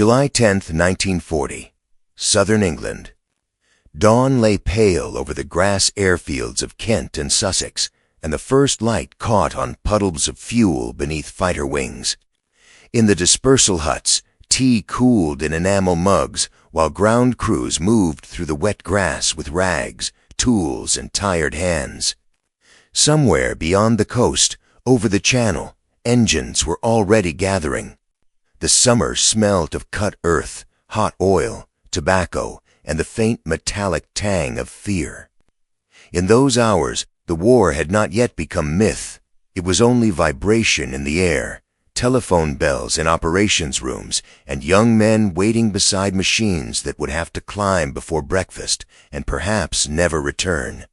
July 10, 1940, Southern England. Dawn lay pale over the grass airfields of Kent and Sussex, and the first light caught on puddles of fuel beneath fighter wings. In the dispersal huts, tea cooled in enamel mugs, while ground crews moved through the wet grass with rags, tools, and tired hands. Somewhere beyond the coast, over the channel, engines were already gathering. The summer smelt of cut earth, hot oil, tobacco, and the faint metallic tang of fear. In those hours, the war had not yet become myth. It was only vibration in the air, telephone bells in operations rooms, and young men waiting beside machines that would have to climb before breakfast and perhaps never return.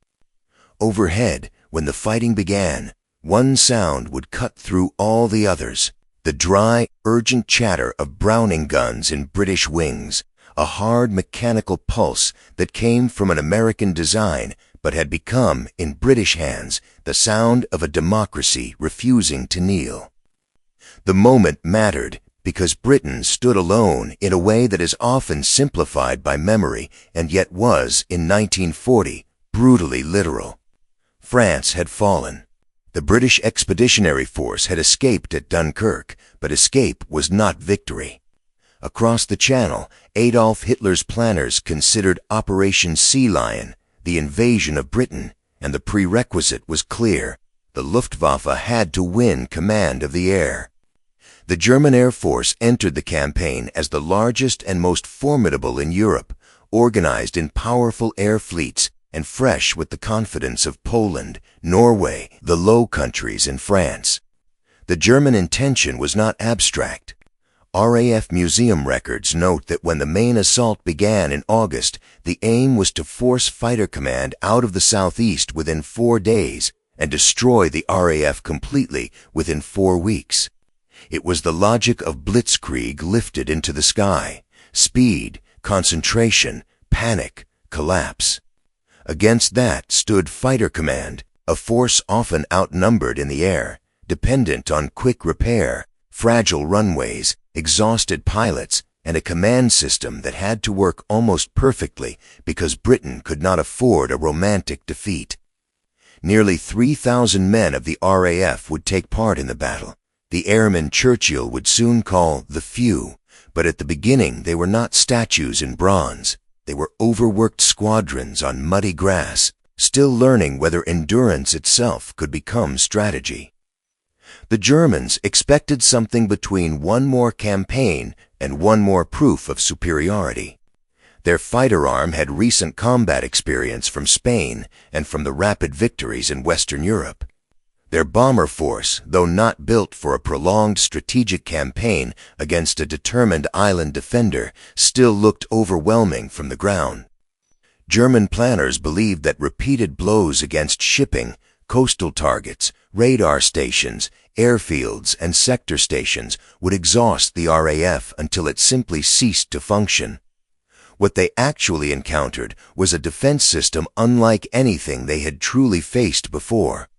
Overhead, when the fighting began, one sound would cut through all the others, the dry, urgent chatter of Browning guns in British wings, a hard mechanical pulse that came from an American design but had become, in British hands, the sound of a democracy refusing to kneel. The moment mattered because Britain stood alone in a way that is often simplified by memory and yet was, in 1940, brutally literal. France had fallen. The British Expeditionary Force had escaped at Dunkirk, but escape was not victory. Across the Channel, Adolf Hitler's planners considered Operation Sea Lion, the invasion of Britain, and the prerequisite was clear. The Luftwaffe had to win command of the air. The German Air Force entered the campaign as the largest and most formidable in Europe, organized in powerful air fleets and fresh with the confidence of Poland, Norway, the Low Countries, and France. The German intention was not abstract. RAF museum records note that when the main assault began in August, the aim was to force Fighter Command out of the southeast within 4 days and destroy the RAF completely within 4 weeks. It was the logic of blitzkrieg lifted into the sky: speed, concentration, panic, collapse. Against that stood Fighter Command, a force often outnumbered in the air, dependent on quick repair, fragile runways, exhausted pilots, and a command system that had to work almost perfectly because Britain could not afford a romantic defeat. Nearly 3,000 men of the RAF would take part in the battle. The airmen Churchill would soon call the few, but at the beginning they were not statues in bronze. They were overworked squadrons on muddy grass, still learning whether endurance itself could become strategy. The Germans expected something between one more campaign and one more proof of superiority. Their fighter arm had recent combat experience from Spain and from the rapid victories in Western Europe. Their bomber force, though not built for a prolonged strategic campaign against a determined island defender, still looked overwhelming from the ground. German planners believed that repeated blows against shipping, coastal targets, radar stations, airfields, and sector stations would exhaust the RAF until it simply ceased to function. What they actually encountered was a defense system unlike anything they had truly faced before.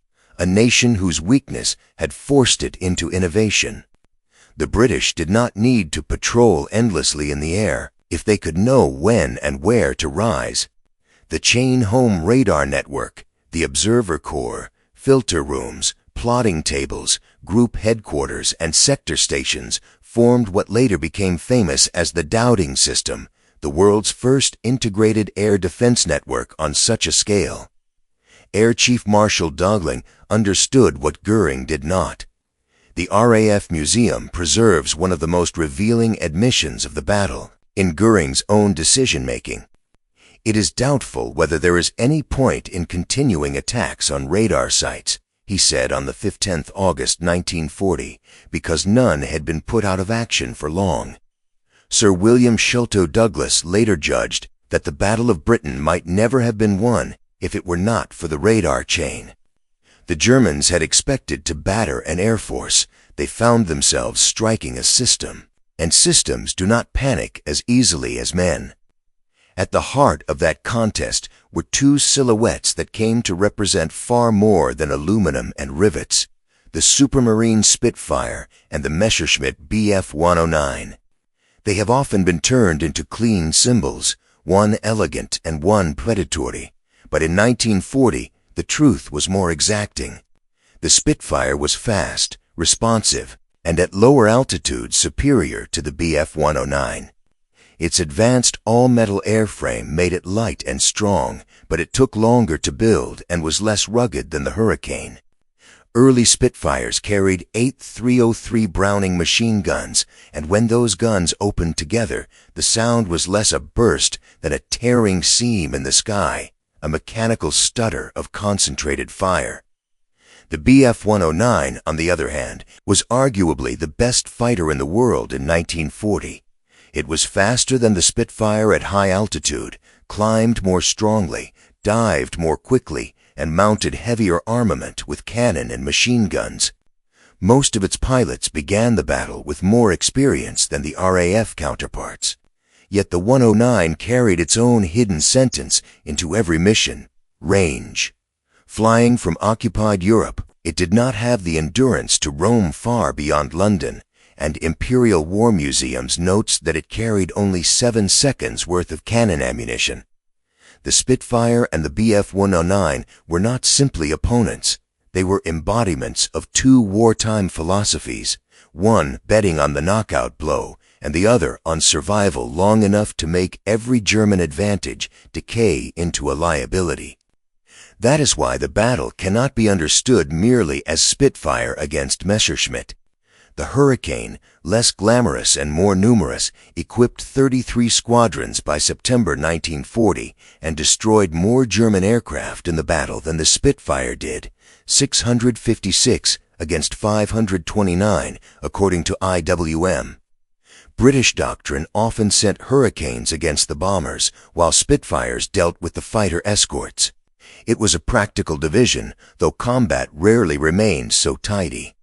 A nation whose weakness had forced it into innovation. The British did not need to patrol endlessly in the air if they could know when and where to rise. The chain-home radar network, the observer corps, filter rooms, plotting tables, group headquarters, and sector stations formed what later became famous as the Dowding system, the world's first integrated air defense network on such a scale. Air Chief Marshal Dögling understood what Göring did not. The RAF Museum preserves one of the most revealing admissions of the battle in Göring's own decision-making. It is doubtful whether there is any point in continuing attacks on radar sites, he said on the 15th August 1940, because none had been put out of action for long. Sir William Sholto Douglas later judged that the Battle of Britain might never have been won if it were not for the radar chain. The Germans had expected to batter an air force. They found themselves striking a system, and systems do not panic as easily as men. At the heart of that contest were two silhouettes that came to represent far more than aluminum and rivets: the Supermarine Spitfire and the Messerschmitt Bf-109. They have often been turned into clean symbols, one elegant and one predatory. But in 1940, the truth was more exacting. The Spitfire was fast, responsive, and at lower altitudes superior to the Bf-109. Its advanced all-metal airframe made it light and strong, but it took longer to build and was less rugged than the Hurricane. Early Spitfires carried 8 303 Browning machine guns, and when those guns opened together, the sound was less a burst than a tearing seam in the sky, a mechanical stutter of concentrated fire. The Bf-109, on the other hand, was arguably the best fighter in the world in 1940. It was faster than the Spitfire at high altitude, climbed more strongly, dived more quickly, and mounted heavier armament with cannon and machine guns. Most of its pilots began the battle with more experience than the RAF counterparts. Yet the 109 carried its own hidden sentence into every mission: range. Flying from occupied Europe, it did not have the endurance to roam far beyond London, and Imperial War Museums notes that it carried only 7 seconds worth of cannon ammunition. The Spitfire and the Bf-109 were not simply opponents. They were embodiments of two wartime philosophies, one betting on the knockout blow, and the other on survival long enough to make every German advantage decay into a liability. That is why the battle cannot be understood merely as Spitfire against Messerschmitt. The Hurricane, less glamorous and more numerous, equipped 33 squadrons by September 1940 and destroyed more German aircraft in the battle than the Spitfire did, 656 against 529, according to IWM. British doctrine often sent Hurricanes against the bombers, while Spitfires dealt with the fighter escorts. It was a practical division, though combat rarely remained so tidy.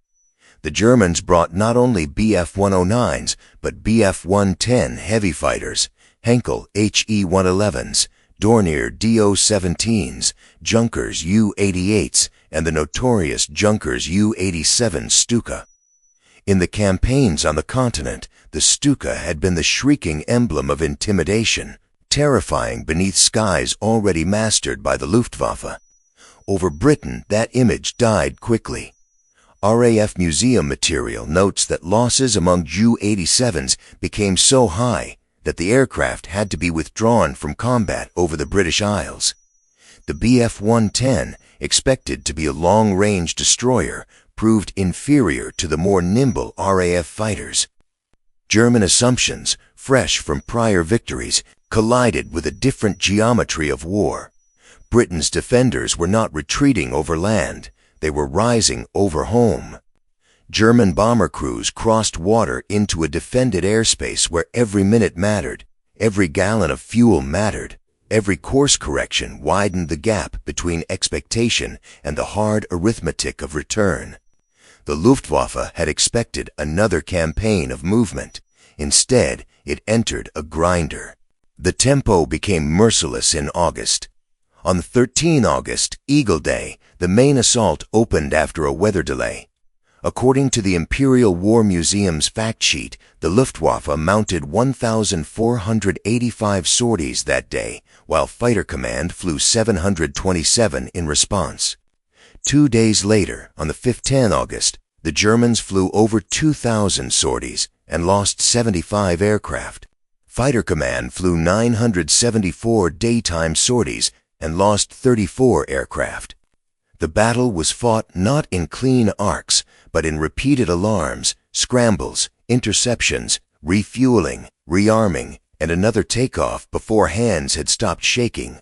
The Germans brought not only Bf-109s, but Bf-110 heavy fighters, Henkel HE-111s, Dornier Do-17s, Junkers U-88s, and the notorious Junkers U-87 Stuka. In the campaigns on the continent, the Stuka had been the shrieking emblem of intimidation, terrifying beneath skies already mastered by the Luftwaffe. Over Britain, that image died quickly. RAF museum material notes that losses among Ju-87s became so high that the aircraft had to be withdrawn from combat over the British Isles. The Bf-110, expected to be a long-range destroyer, proved inferior to the more nimble RAF fighters. German assumptions, fresh from prior victories, collided with a different geometry of war. Britain's defenders were not retreating over land. They were rising over home. German bomber crews crossed water into a defended airspace where every minute mattered, every gallon of fuel mattered, every course correction widened the gap between expectation and the hard arithmetic of return. The Luftwaffe had expected another campaign of movement. Instead, it entered a grinder. The tempo became merciless in August. On 13 August, Eagle Day, the main assault opened after a weather delay. According to the Imperial War Museum's fact sheet, the Luftwaffe mounted 1,485 sorties that day, while Fighter Command flew 727 in response. 2 days later, on the 15th August, the Germans flew over 2,000 sorties and lost 75 aircraft. Fighter Command flew 974 daytime sorties and lost 34 aircraft. The battle was fought not in clean arcs, but in repeated alarms, scrambles, interceptions, refueling, rearming, and another takeoff before hands had stopped shaking.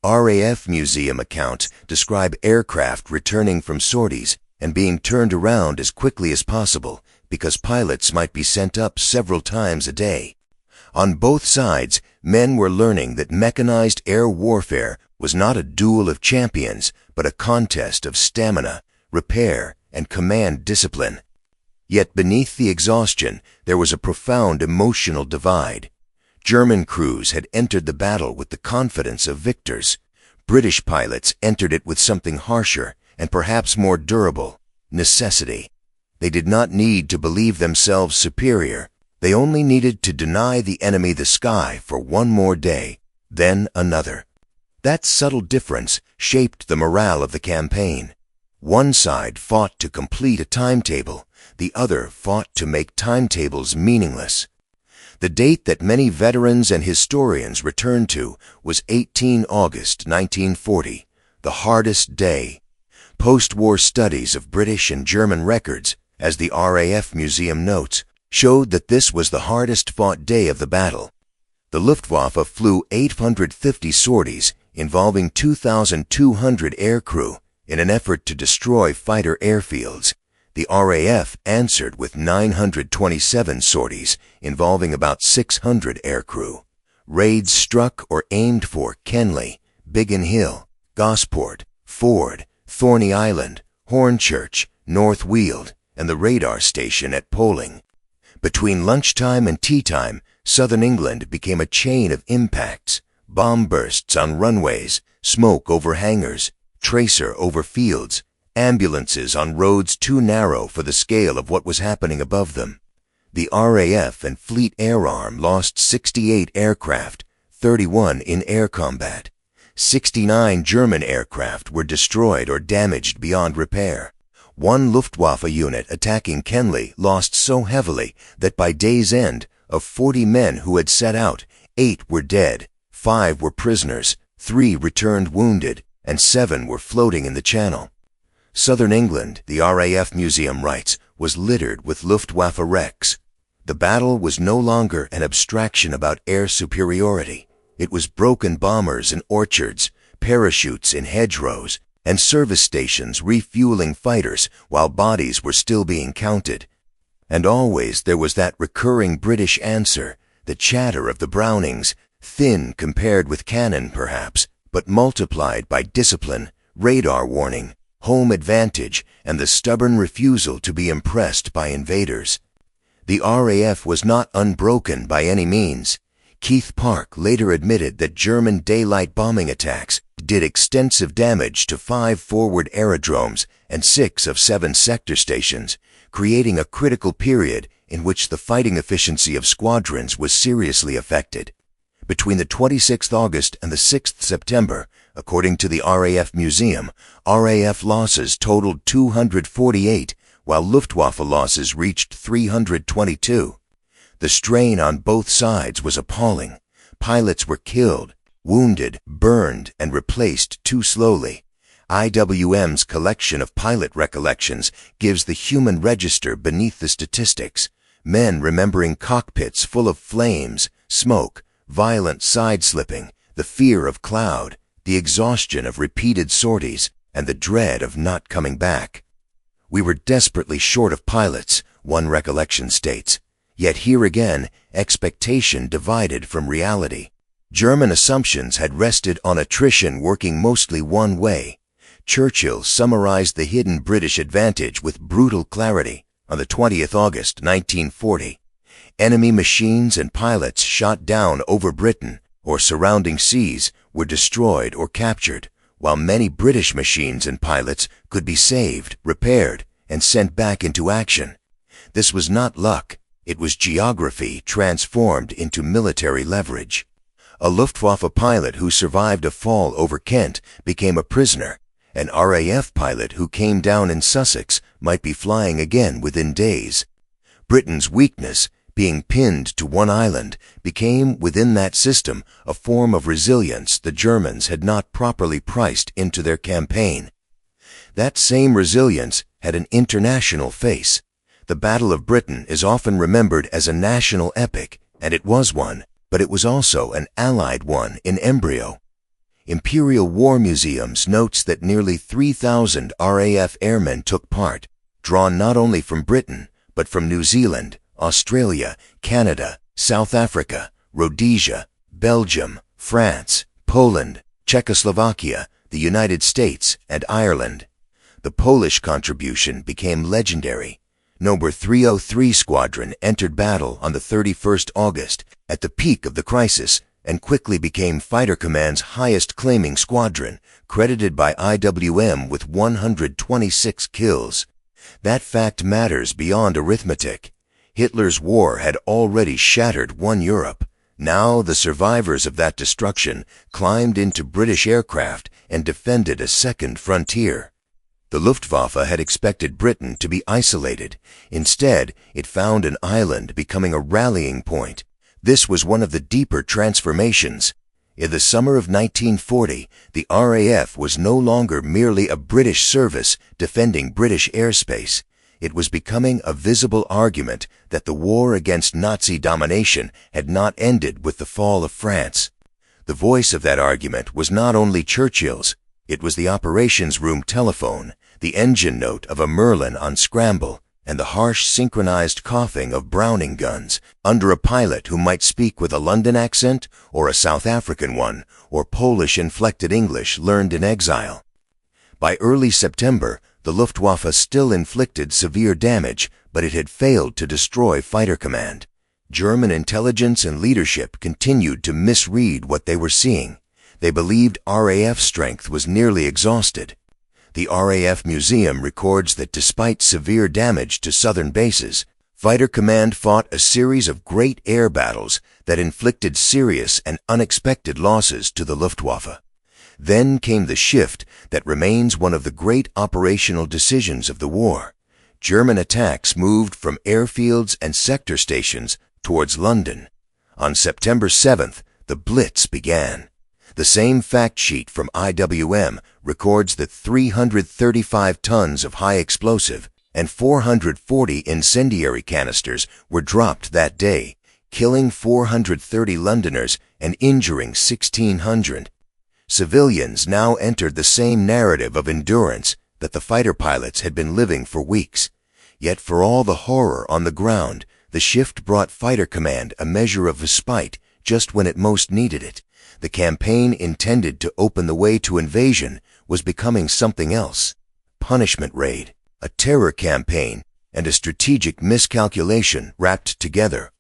RAF museum accounts describe aircraft returning from sorties and being turned around as quickly as possible because pilots might be sent up several times a day. On both sides, men were learning that mechanized air warfare was not a duel of champions, but a contest of stamina, repair, and command discipline. Yet beneath the exhaustion, there was a profound emotional divide. German crews had entered the battle with the confidence of victors. British pilots entered it with something harsher and perhaps more durable: necessity. They did not need to believe themselves superior. They only needed to deny the enemy the sky for one more day, then another. That subtle difference shaped the morale of the campaign. One side fought to complete a timetable, the other fought to make timetables meaningless. The date that many veterans and historians return to was 18 August 1940, the hardest day. Post-war studies of British and German records, as the RAF Museum notes, showed that this was the hardest-fought day of the battle. The Luftwaffe flew 850 sorties involving 2,200 aircrew in an effort to destroy fighter airfields. The RAF answered with 927 sorties involving about 600 aircrew. Raids struck or aimed for Kenley, Biggin Hill, Gosport, Ford, Thorney Island, Hornchurch, North Weald, and the radar station at Poling. Between lunchtime and tea time, southern England became a chain of impacts, bomb bursts on runways, smoke over hangars, tracer over fields, ambulances on roads too narrow for the scale of what was happening above them. The RAF and Fleet Air Arm lost 68 aircraft, 31 in air combat. 69 German aircraft were destroyed or damaged beyond repair. One Luftwaffe unit attacking Kenley lost so heavily that by day's end, of 40 men who had set out, 8 were dead, 5 were prisoners, 3 returned wounded, and 7 were floating in the Channel. Southern England, the RAF Museum writes, was littered with Luftwaffe wrecks. The battle was no longer an abstraction about air superiority. It was broken bombers in orchards, parachutes in hedgerows, and service stations refueling fighters while bodies were still being counted. And always there was that recurring British answer, the chatter of the Brownings, thin compared with cannon perhaps, but multiplied by discipline, radar warning, home advantage, and the stubborn refusal to be impressed by invaders. The RAF was not unbroken by any means. Keith Park later admitted that German daylight bombing attacks did extensive damage to 5 forward aerodromes and 6 of 7 sector stations, creating a critical period in which the fighting efficiency of squadrons was seriously affected. Between the 26th August and the 6th September, according to the RAF Museum, RAF losses totaled 248, while Luftwaffe losses reached 322. The strain on both sides was appalling. Pilots were killed, wounded, burned, and replaced too slowly. IWM's collection of pilot recollections gives the human register beneath the statistics. Men remembering cockpits full of flames, smoke, violent side-slipping, the fear of cloud, the exhaustion of repeated sorties, and the dread of not coming back. We were desperately short of pilots, one recollection states. Yet here again, expectation divided from reality. German assumptions had rested on attrition working mostly one way. Churchill summarized the hidden British advantage with brutal clarity on the 20th August 1940. Enemy machines and pilots shot down over Britain or surrounding seas were destroyed or captured, while many British machines and pilots could be saved, repaired, and sent back into action. This was not luck. It was geography transformed into military leverage. A Luftwaffe pilot who survived a fall over Kent became a prisoner. An RAF pilot who came down in Sussex might be flying again within days. Britain's weakness, being pinned to one island, became within that system a form of resilience the Germans had not properly priced into their campaign. That same resilience had an international face. The Battle of Britain is often remembered as a national epic, and it was one, but it was also an Allied one in embryo. Imperial War Museums notes that nearly 3,000 RAF airmen took part, drawn not only from Britain, but from New Zealand, Australia, Canada, South Africa, Rhodesia, Belgium, France, Poland, Czechoslovakia, the United States, and Ireland. The Polish contribution became legendary. Number 303 Squadron entered battle on the 31st August at the peak of the crisis and quickly became Fighter Command's highest claiming squadron, credited by IWM with 126 kills. That fact matters beyond arithmetic. Hitler's war had already shattered one Europe. Now the survivors of that destruction climbed into British aircraft and defended a second frontier. The Luftwaffe had expected Britain to be isolated. Instead, it found an island becoming a rallying point. This was one of the deeper transformations. In the summer of 1940, the RAF was no longer merely a British service defending British airspace. It was becoming a visible argument that the war against Nazi domination had not ended with the fall of France. The voice of that argument was not only Churchill's, it was the operations room telephone, the engine note of a Merlin on scramble, and the harsh synchronized coughing of Browning guns under a pilot who might speak with a London accent or a South African one, or Polish-inflected English learned in exile. By early September, the Luftwaffe still inflicted severe damage, but it had failed to destroy Fighter Command. German intelligence and leadership continued to misread what they were seeing. They believed RAF strength was nearly exhausted. The RAF Museum records that despite severe damage to southern bases, Fighter Command fought a series of great air battles that inflicted serious and unexpected losses to the Luftwaffe. Then came the shift that remains one of the great operational decisions of the war. German attacks moved from airfields and sector stations towards London. On September 7th, the Blitz began. The same fact sheet from IWM records that 335 tons of high explosive and 440 incendiary canisters were dropped that day, killing 430 Londoners and injuring 1,600. Civilians now entered the same narrative of endurance that the fighter pilots had been living for weeks. Yet for all the horror on the ground, the shift brought Fighter Command a measure of respite just when it most needed it. The campaign intended to open the way to invasion was becoming something else. Punishment raid, a terror campaign, and a strategic miscalculation wrapped together.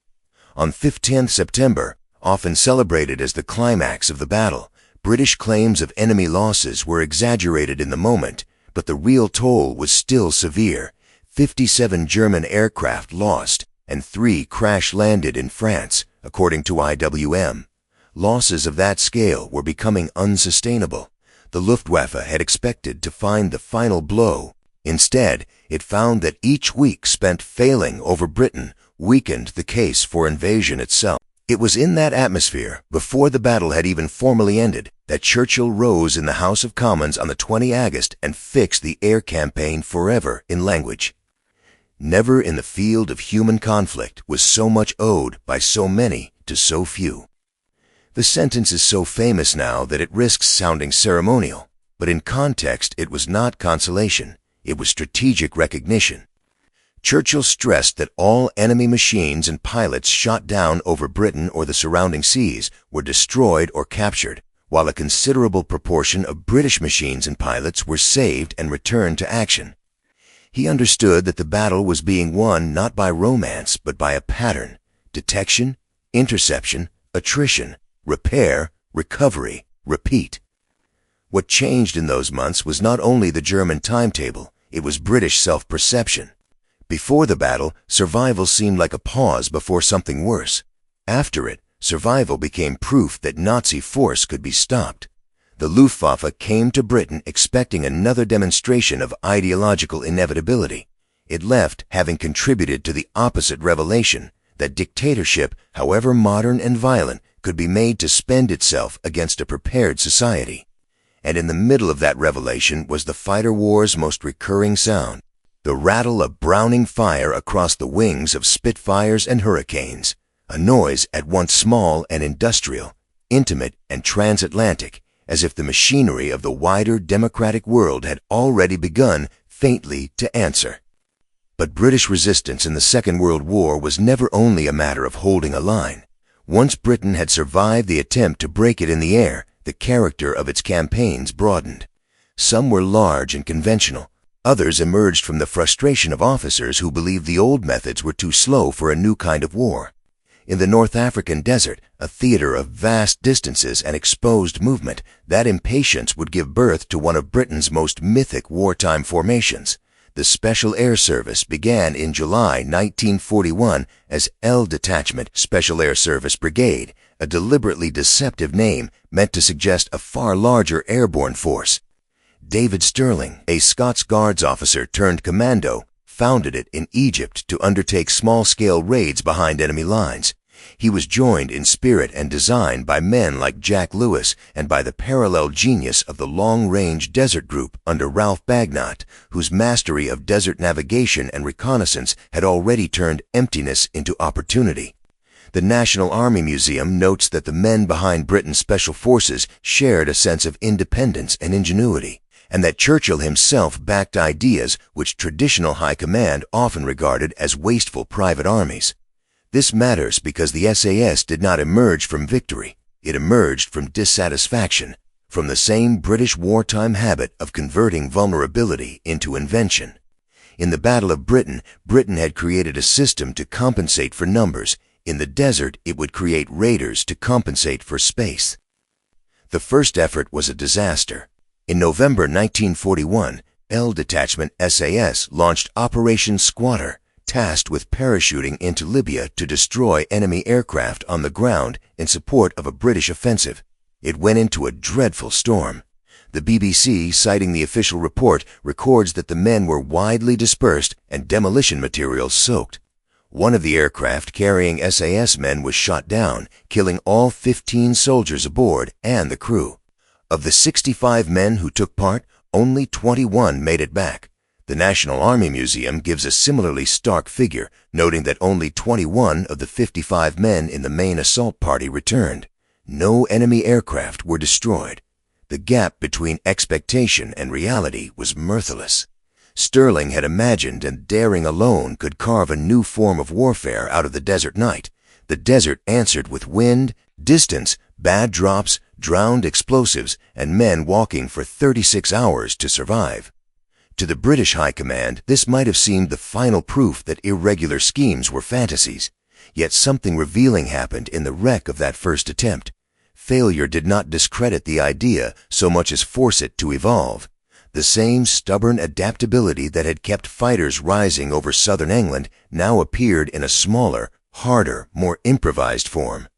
On 15th September, often celebrated as the climax of the battle, British claims of enemy losses were exaggerated in the moment, but the real toll was still severe. 57 German aircraft lost, and 3 crash-landed in France, according to IWM. Losses of that scale were becoming unsustainable. The Luftwaffe had expected to find the final blow. Instead, it found that each week spent failing over Britain weakened the case for invasion itself. It was in that atmosphere, before the battle had even formally ended, that Churchill rose in the House of Commons on the 20th August and fixed the air campaign forever in language. Never in the field of human conflict was so much owed by so many to so few. The sentence is so famous now that it risks sounding ceremonial, but in context it was not consolation, it was strategic recognition. Churchill stressed that all enemy machines and pilots shot down over Britain or the surrounding seas were destroyed or captured, while a considerable proportion of British machines and pilots were saved and returned to action. He understood that the battle was being won not by romance but by a pattern: detection, interception, attrition, repair, recovery, repeat. What changed in those months was not only the German timetable, it was British self-perception. Before the battle, survival seemed like a pause before something worse. After it, survival became proof that Nazi force could be stopped. The Luftwaffe came to Britain expecting another demonstration of ideological inevitability. It left having contributed to the opposite revelation, that dictatorship, however modern and violent, could be made to spend itself against a prepared society. And in the middle of that revelation was the fighter war's most recurring sound, the rattle of Browning fire across the wings of Spitfires and Hurricanes, a noise at once small and industrial, intimate and transatlantic, as if the machinery of the wider democratic world had already begun faintly to answer. But British resistance in the Second World War was never only a matter of holding a line. Once Britain had survived the attempt to break it in the air, the character of its campaigns broadened. Some were large and conventional. Others emerged from the frustration of officers who believed the old methods were too slow for a new kind of war. In the North African desert, a theater of vast distances and exposed movement, that impatience would give birth to one of Britain's most mythic wartime formations, The Special Air Service began in July 1941 as L Detachment Special Air Service Brigade, a deliberately deceptive name meant to suggest a far larger airborne force. David Sterling, a Scots Guards officer turned commando, founded it in Egypt to undertake small-scale raids behind enemy lines. He was joined in spirit and design by men like Jack Lewis and by the parallel genius of the Long-Range Desert Group under Ralph Bagnot, whose mastery of desert navigation and reconnaissance had already turned emptiness into opportunity. The National Army Museum notes that the men behind Britain's special forces shared a sense of independence and ingenuity, and that Churchill himself backed ideas which traditional high command often regarded as wasteful private armies. This matters because the SAS did not emerge from victory. It emerged from dissatisfaction, from the same British wartime habit of converting vulnerability into invention. In the Battle of Britain, Britain had created a system to compensate for numbers. In the desert, it would create raiders to compensate for space. The first effort was a disaster. In November 1941, L Detachment SAS launched Operation Squatter, tasked with parachuting into Libya to destroy enemy aircraft on the ground in support of a British offensive. It went into a dreadful storm. The BBC, citing the official report, records that the men were widely dispersed and demolition materials soaked. One of the aircraft carrying SAS men was shot down, killing all 15 soldiers aboard and the crew. Of the 65 men who took part, only 21 made it back. The National Army Museum gives a similarly stark figure, noting that only 21 of the 55 men in the main assault party returned. No enemy aircraft were destroyed. The gap between expectation and reality was merciless. Sterling had imagined and daring alone could carve a new form of warfare out of the desert night. The desert answered with wind, distance, bad drops, drowned explosives, and men walking for 36 hours to survive. To the British High Command, this might have seemed the final proof that irregular schemes were fantasies. Yet something revealing happened in the wreck of that first attempt. Failure did not discredit the idea so much as force it to evolve. The same stubborn adaptability that had kept fighters rising over southern England now appeared in a smaller, harder, more improvised form.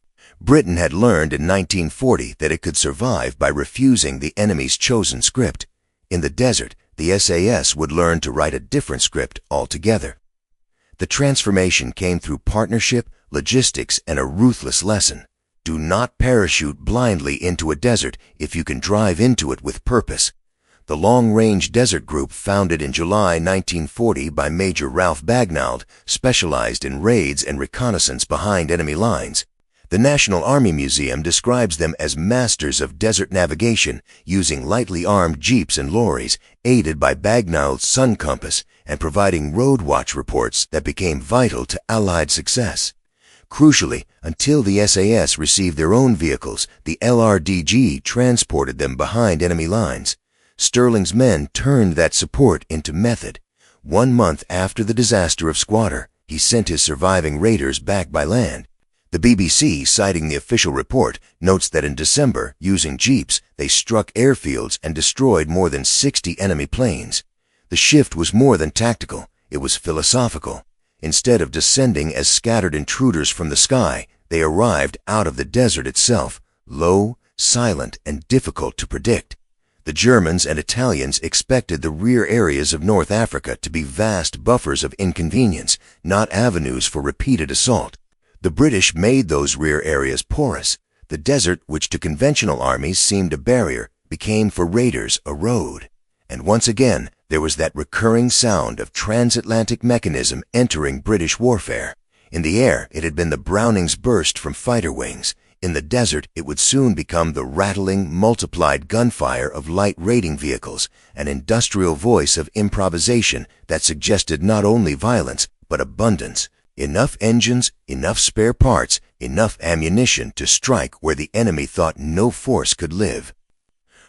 Britain had learned in 1940 that it could survive by refusing the enemy's chosen script. In the desert, the SAS would learn to write a different script altogether. The transformation came through partnership, logistics, and a ruthless lesson. Do not parachute blindly into a desert if you can drive into it with purpose. The Long-Range Desert Group, founded in July 1940 by Major Ralph Bagnall, specialized in raids and reconnaissance behind enemy lines. The National Army Museum describes them as masters of desert navigation, using lightly armed jeeps and lorries, aided by Bagnall's sun compass, and providing road watch reports that became vital to Allied success. Crucially, until the SAS received their own vehicles, the LRDG transported them behind enemy lines. Sterling's men turned that support into method. 1 month after the disaster of Squatter, he sent his surviving raiders back by land. The BBC, citing the official report, notes that in December, using jeeps, they struck airfields and destroyed more than 60 enemy planes. The shift was more than tactical, it was philosophical. Instead of descending as scattered intruders from the sky, they arrived out of the desert itself, low, silent, and difficult to predict. The Germans and Italians expected the rear areas of North Africa to be vast buffers of inconvenience, not avenues for repeated assault. The British made those rear areas porous. The desert, which to conventional armies seemed a barrier, became for raiders a road. And once again, there was that recurring sound of transatlantic mechanism entering British warfare. In the air, it had been the Browning's burst from fighter wings. In the desert, it would soon become the rattling, multiplied gunfire of light raiding vehicles, an industrial voice of improvisation that suggested not only violence, but abundance. Enough engines, enough spare parts, enough ammunition to strike where the enemy thought no force could live.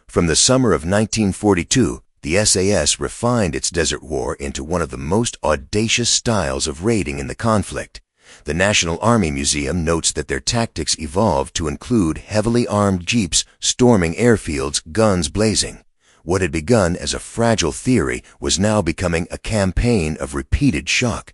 From the summer of 1942, the SAS refined its desert war into one of the most audacious styles of raiding in the conflict. The National Army Museum notes that their tactics evolved to include heavily armed jeeps storming airfields, guns blazing. What had begun as a fragile theory was now becoming a campaign of repeated shock.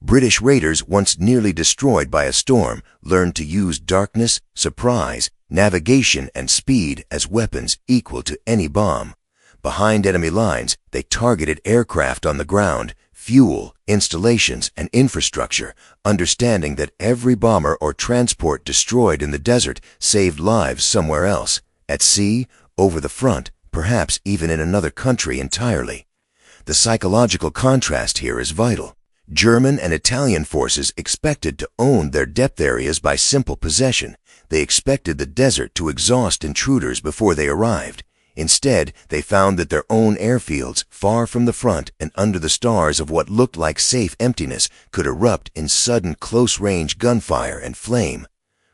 British raiders, once nearly destroyed by a storm, learned to use darkness, surprise, navigation, and speed as weapons equal to any bomb. Behind enemy lines, they targeted aircraft on the ground, fuel, installations, and infrastructure, understanding that every bomber or transport destroyed in the desert saved lives somewhere else, at sea, over the front, perhaps even in another country entirely. The psychological contrast here is vital. German and Italian forces expected to own their depth areas by simple possession. They expected the desert to exhaust intruders before they arrived. Instead, they found that their own airfields, far from the front and under the stars of what looked like safe emptiness, could erupt in sudden close-range gunfire and flame.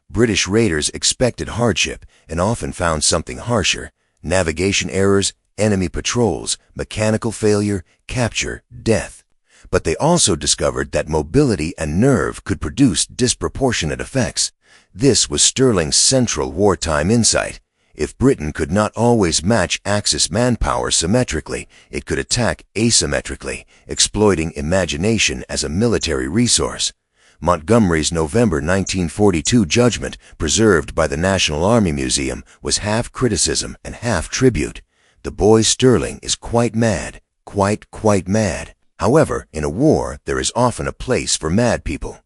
British raiders expected hardship and often found something harsher: navigation errors, enemy patrols, mechanical failure, capture, death. But they also discovered that mobility and nerve could produce disproportionate effects. This was Sterling's central wartime insight. If Britain could not always match Axis manpower symmetrically, it could attack asymmetrically, exploiting imagination as a military resource. Montgomery's November 1942 judgment, preserved by the National Army Museum, was half criticism and half tribute. The boy Sterling is quite mad, quite mad. However, in a war, there is often a place for mad people.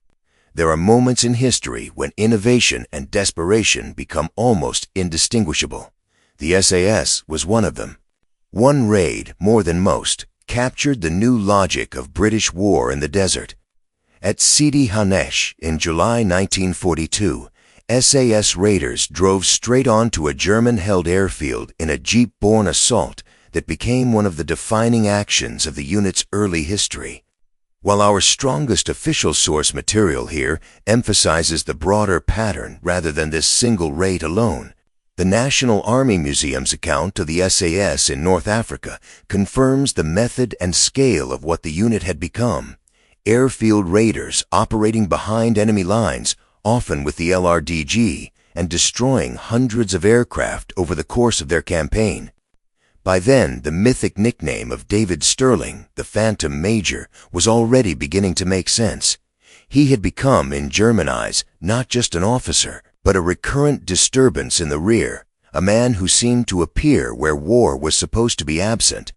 There are moments in history when innovation and desperation become almost indistinguishable. The SAS was one of them. One raid, more than most, captured the new logic of British war in the desert. At Sidi Hanesh in July 1942, SAS raiders drove straight onto a German-held airfield in a jeep-borne assault that became one of the defining actions of the unit's early history. While our strongest official source material here emphasizes the broader pattern rather than this single raid alone, the National Army Museum's account of the SAS in North Africa confirms the method and scale of what the unit had become. Airfield raiders operating behind enemy lines, often with the LRDG, and destroying hundreds of aircraft over the course of their campaign. By then, the mythic nickname of David Sterling, the Phantom Major, was already beginning to make sense. He had become, in German eyes, not just an officer, but a recurrent disturbance in the rear, a man who seemed to appear where war was supposed to be absent.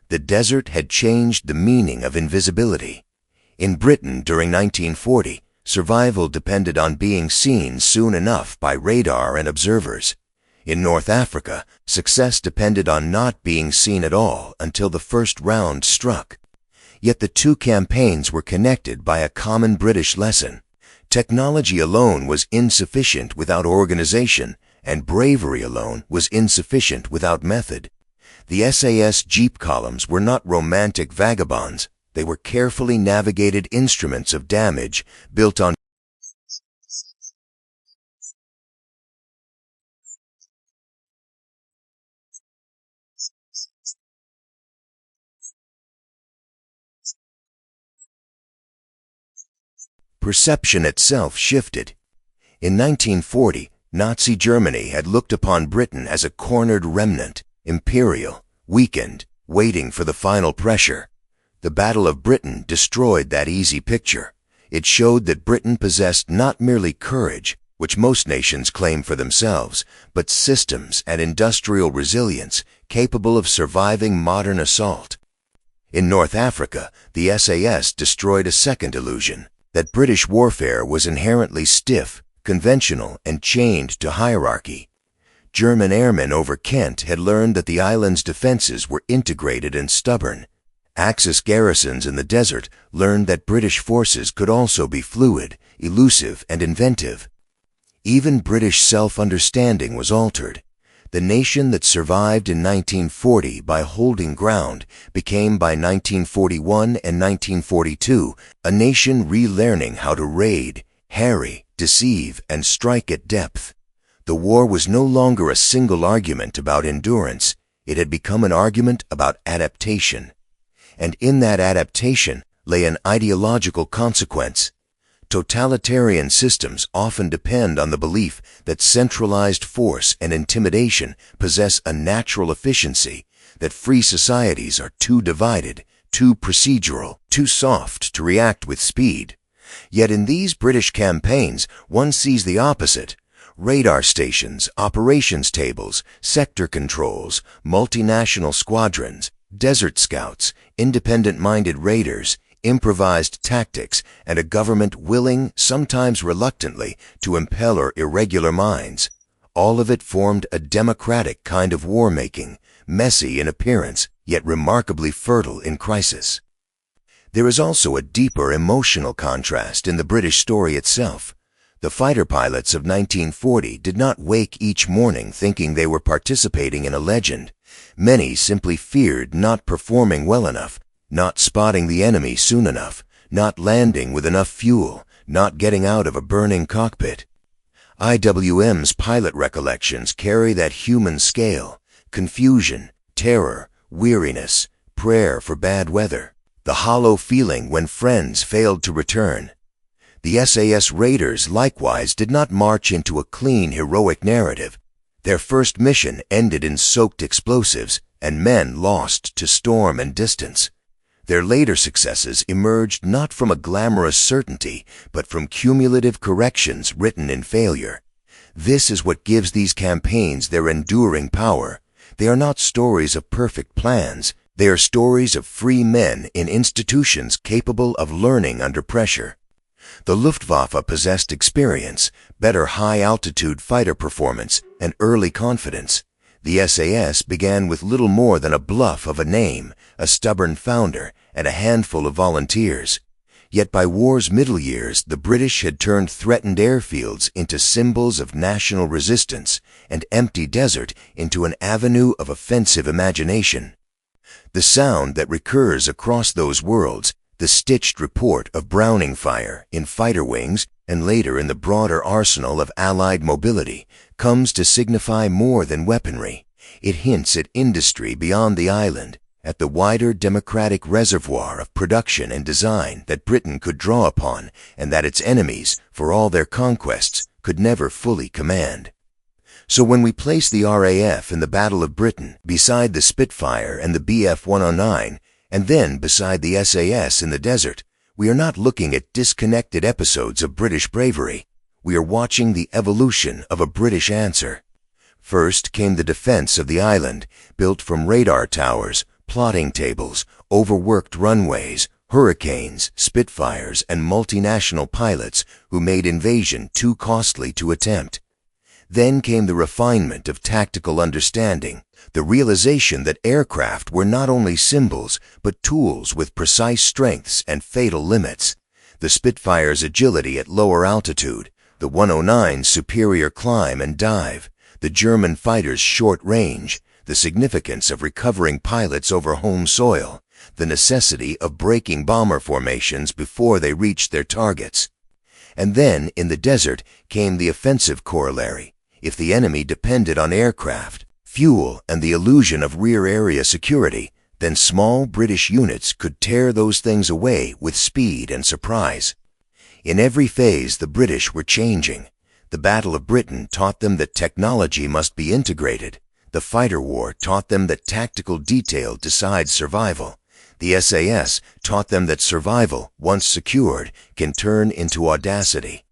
The desert had changed the meaning of invisibility. In Britain during 1940, survival depended on being seen soon enough by radar and observers. In North Africa, success depended on not being seen at all until the first round struck. Yet the two campaigns were connected by a common British lesson. Technology alone was insufficient without organization, and bravery alone was insufficient without method. The SAS jeep columns were not romantic vagabonds. They were carefully navigated instruments of damage built on perception itself shifted. In 1940, Nazi Germany had looked upon Britain as a cornered remnant, imperial, weakened, waiting for the final pressure. The Battle of Britain destroyed that easy picture. It showed that Britain possessed not merely courage, which most nations claim for themselves, but systems and industrial resilience capable of surviving modern assault. In North Africa, the SAS destroyed a second illusion, that British warfare was inherently stiff, conventional, and chained to hierarchy. German airmen over Kent had learned that the island's defenses were integrated and stubborn. Axis garrisons in the desert learned that British forces could also be fluid, elusive, and inventive. Even British self-understanding was altered. The nation that survived in 1940 by holding ground became by 1941 and 1942 a nation relearning how to raid, harry, deceive, and strike at depth. The war was no longer a single argument about endurance. It had become an argument about adaptation. And in that adaptation lay an ideological consequence. Totalitarian systems often depend on the belief that centralized force and intimidation possess a natural efficiency, that free societies are too divided, too procedural, too soft to react with speed. Yet in these British campaigns, one sees the opposite. Radar stations, operations tables, sector controls, multinational squadrons, desert scouts, independent-minded raiders, improvised tactics, and a government willing, sometimes reluctantly, to impel irregular minds. All of it formed a democratic kind of war-making, messy in appearance, yet remarkably fertile in crisis. There is also a deeper emotional contrast in the British story itself. The fighter pilots of 1940 did not wake each morning thinking they were participating in a legend. Many simply feared not performing well enough, not spotting the enemy soon enough, not landing with enough fuel, not getting out of a burning cockpit. IWM's pilot recollections carry that human scale: confusion, terror, weariness, prayer for bad weather, the hollow feeling when friends failed to return. The SAS raiders likewise did not march into a clean, heroic narrative. Their first mission ended in soaked explosives and men lost to storm and distance. Their later successes emerged not from a glamorous certainty, but from cumulative corrections written in failure. This is what gives these campaigns their enduring power. They are not stories of perfect plans. They are stories of free men in institutions capable of learning under pressure. The Luftwaffe possessed experience, better high-altitude fighter performance, and early confidence. The SAS began with little more than a bluff of a name, a stubborn founder, and a handful of volunteers. Yet by war's middle years, the British had turned threatened airfields into symbols of national resistance and empty desert into an avenue of offensive imagination. The sound that recurs across those worlds, the stitched report of Browning fire in fighter wings and later in the broader arsenal of Allied mobility, comes to signify more than weaponry. It hints at industry beyond the island, at the wider democratic reservoir of production and design that Britain could draw upon and that its enemies, for all their conquests, could never fully command. So when we place the RAF in the Battle of Britain beside the Spitfire and the Bf-109, and then beside the SAS in the desert, we are not looking at disconnected episodes of British bravery. We are watching the evolution of a British answer. First came the defense of the island, built from radar towers, plotting tables, overworked runways, hurricanes, Spitfires, and multinational pilots who made invasion too costly to attempt. Then came the refinement of tactical understanding, the realization that aircraft were not only symbols, but tools with precise strengths and fatal limits. The Spitfire's agility at lower altitude, the 109's superior climb and dive, the German fighter's short range, the significance of recovering pilots over home soil, the necessity of breaking bomber formations before they reached their targets. And then, in the desert, came the offensive corollary. If the enemy depended on aircraft, fuel, and the illusion of rear area security, then small British units could tear those things away with speed and surprise. In every phase, the British were changing. The Battle of Britain taught them that technology must be integrated. The fighter war taught them that tactical detail decides survival. The SAS taught them that survival, once secured, can turn into audacity.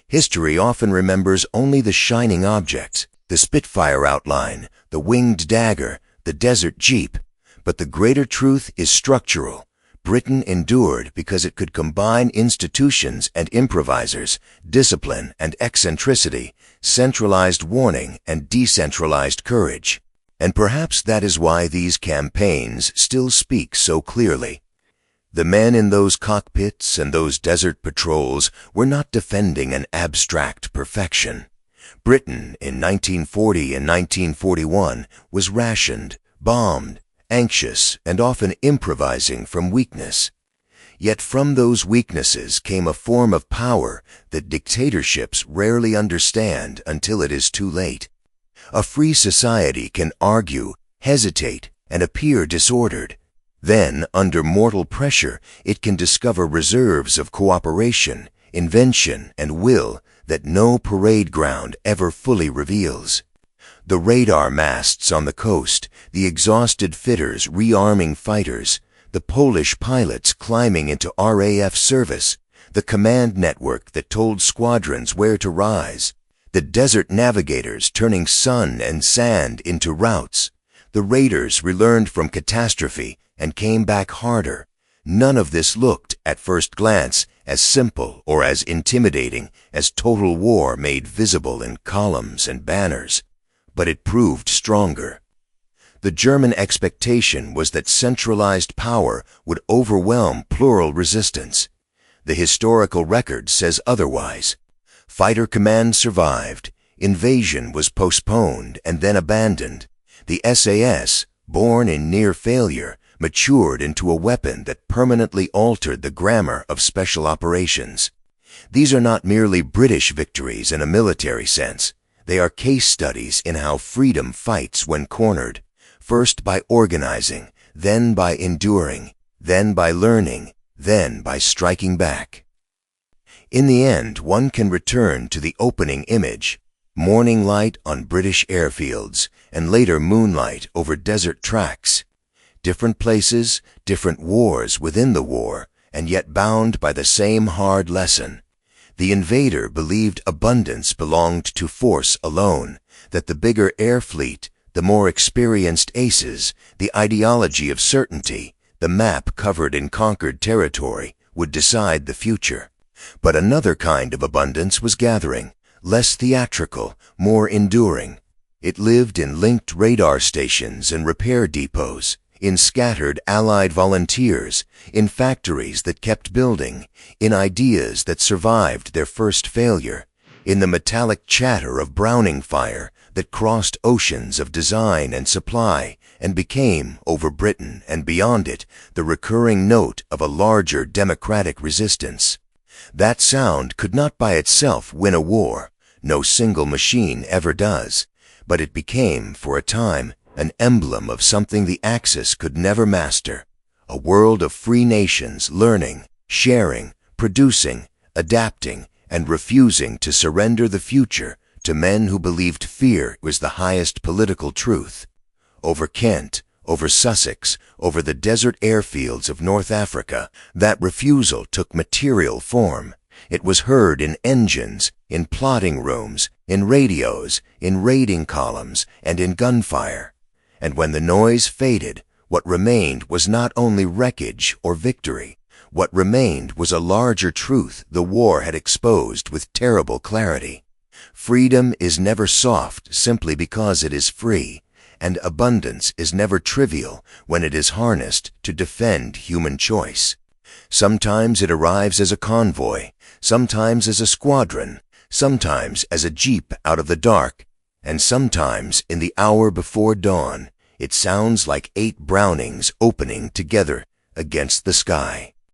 History often remembers only the shining objects, the Spitfire outline, the winged dagger, the desert jeep. But the greater truth is structural. Britain endured because it could combine institutions and improvisers, discipline and eccentricity, centralized warning and decentralized courage. And perhaps that is why these campaigns still speak so clearly. The men in those cockpits and those desert patrols were not defending an abstract perfection. Britain in 1940 and 1941 was rationed, bombed, anxious, and often improvising from weakness. Yet from those weaknesses came a form of power that dictatorships rarely understand until it is too late. A free society can argue, hesitate, and appear disordered. Then, under mortal pressure, it can discover reserves of cooperation, invention, and will that no parade ground ever fully reveals. The radar masts on the coast, the exhausted fitters rearming fighters, the Polish pilots climbing into RAF service, the command network that told squadrons where to rise, the desert navigators turning sun and sand into routes, the raiders relearned from catastrophe and came back harder. None of this looked, at first glance, as simple or as intimidating as total war made visible in columns and banners, but it proved stronger. The German expectation was that centralized power would overwhelm plural resistance. The historical record says otherwise. Fighter command survived, invasion was postponed and then abandoned. The SAS, born in near failure, matured into a weapon that permanently altered the grammar of special operations. These are not merely British victories in a military sense. They are case studies in how freedom fights when cornered, first by organizing, then by enduring, then by learning, then by striking back. In the end, one can return to the opening image, morning light on British airfields, and later moonlight over desert tracks. Different places, different wars within the war, and yet bound by the same hard lesson. The invader believed abundance belonged to force alone, that the bigger air fleet, the more experienced aces, the ideology of certainty, the map covered in conquered territory, would decide the future. But another kind of abundance was gathering, less theatrical, more enduring. It lived in linked radar stations and repair depots, in scattered Allied volunteers, in factories that kept building, in ideas that survived their first failure, in the metallic chatter of Browning fire that crossed oceans of design and supply and became, over Britain and beyond it, the recurring note of a larger democratic resistance. That sound could not by itself win a war, no single machine ever does, but it became, for a time, an emblem of something the Axis could never master, a world of free nations learning, sharing, producing, adapting, and refusing to surrender the future to men who believed fear was the highest political truth. Over Kent, over Sussex, over the desert airfields of North Africa, that refusal took material form. It was heard in engines, in plotting rooms, in radios, in raiding columns, and in gunfire. And when the noise faded, what remained was not only wreckage or victory. What remained was a larger truth the war had exposed with terrible clarity. Freedom is never soft simply because it is free, and abundance is never trivial when it is harnessed to defend human choice. Sometimes it arrives as a convoy, sometimes as a squadron, sometimes as a jeep out of the dark, and sometimes in the hour before dawn. It sounds like 8 Brownings opening together against the sky.